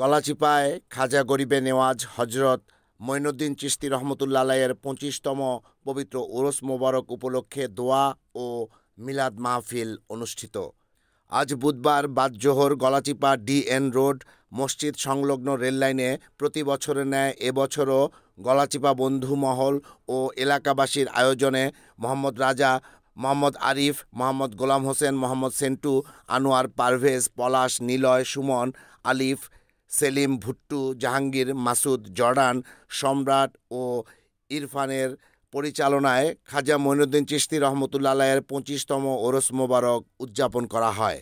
গলাচিপায় খাজা গরিবে নেওয়াজ হজরত মঈনুদ্দিন চিশতি রহমতুল্লাহ আলাইয়ের ২৫তম পবিত্র উরুস মোবারক উপলক্ষে দোয়া ও মিলাদ মাহফিল অনুষ্ঠিত। আজ বুধবার বাদ-জোহর গলাচিপা DN রোড মসজিদ সংলগ্ন রেললাইনে প্রতি বছরের ন্যায় এবছরও গলাচিপা বন্ধু মহল ও এলাকাবাসীর আয়োজনে মোহাম্মদ রাজা, মোহাম্মদ আরিফ, মোহাম্মদ গোলাম হোসেন, মোহাম্মদ সেন্টু, আনোয়ার, পারভেজ, পলাশ, নিলয়, সুমন, আলিফ, সেলিম, ভুট্টু, জাহাঙ্গীর, মাসুদ, জর্ডান, সম্রাট ও ইরফানের পরিচালনায় খাজা মঈনুদ্দিন চিশতি রহমতুল্লাহ আলাইয়ের ২৫তম ওরস মোবারক উদযাপন করা হয়।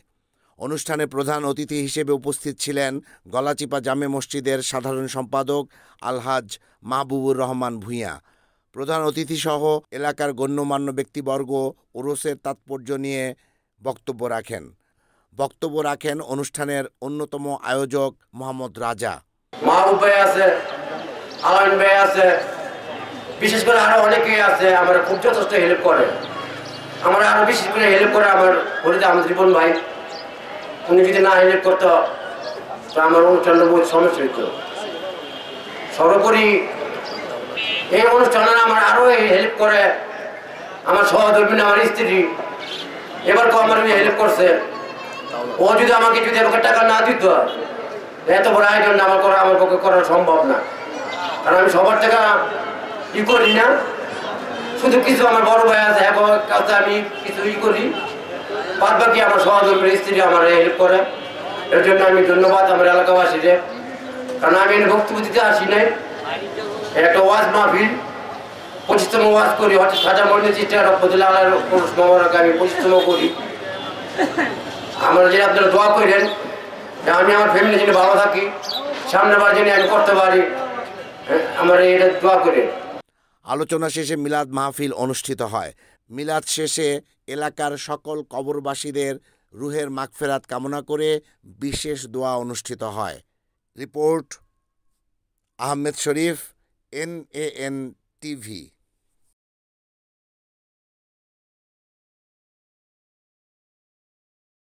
অনুষ্ঠানে প্রধান অতিথি হিসেবে উপস্থিত ছিলেন গলাচিপা জামে মসজিদের সাধারণ সম্পাদক আলহাজ মাহবুবুর রহমান ভূঁইয়া। প্রধান অতিথিসহ এলাকার গণ্যমান্য ব্যক্তিবর্গ ওরসের তাৎপর্য নিয়ে বক্তব্য রাখেন অনুষ্ঠানের অন্যতম আয়োজক মোহাম্মদ রাজা। মাহবুব ভাই আছে, আলামিন ভাই আছে, বিশেষ করে আরো অনেকেই আছে, আমার খুব যথেষ্ট হেল্প করে। আমার আরো বিশেষ করে হেল্প করে আমার ফরিদ আহমদ রিপন ভাই। উনি যদি না হেল্প করতো তো আমার অনুষ্ঠানটা বহুত সমস্যা হইত। সর্বোপরি এই অনুষ্ঠানে আমার আরো হেল্প করে আমার সহধর্মী, আমার স্ত্রী এবারকেও আমার হেল্প করছে। ও যদি আমাকে টাকা না দিত, এত বড় আয়োজন আমার পক্ষে করা সম্ভব না। কারণ আমি সবার টাকা করি না, শুধু কিছু আমার বড় ভাই আছে কাছে আমি কিছু করি, বাদ বাকি আমার সহধর্মীর স্ত্রী আমার হেল্প করে। এর জন্য আমি ধন্যবাদ আমার এলাকাবাসীদের। কারণ আমি বক্তব্য দিতে আসি নাই, একটা ওয়াজ মাহফিল ২৫তম ওয়াজ করি, খাজা মঈনুদ্দিন চিশতি রহমতুল্লাহ আলাইহির উরুস মোবারক আমি ২৫তম করি। আমরা যে আপনারা দোয়া করেন যে আমি আমার ফ্যামিলির জন্য ভালো থাকি, সামনের বার জন্য আমি করতে পারি, আমার এটা দোয়া করেন। আলোচনা শেষে মিলাদ মাহফিল অনুষ্ঠিত হয়। মিলাদ শেষে এলাকার সকল কবরবাসীদের রুহের মাগফিরাত কামনা করে বিশেষ দোয়া অনুষ্ঠিত হয়। রিপোর্ট আহমেদ শরীফ, NAN TV।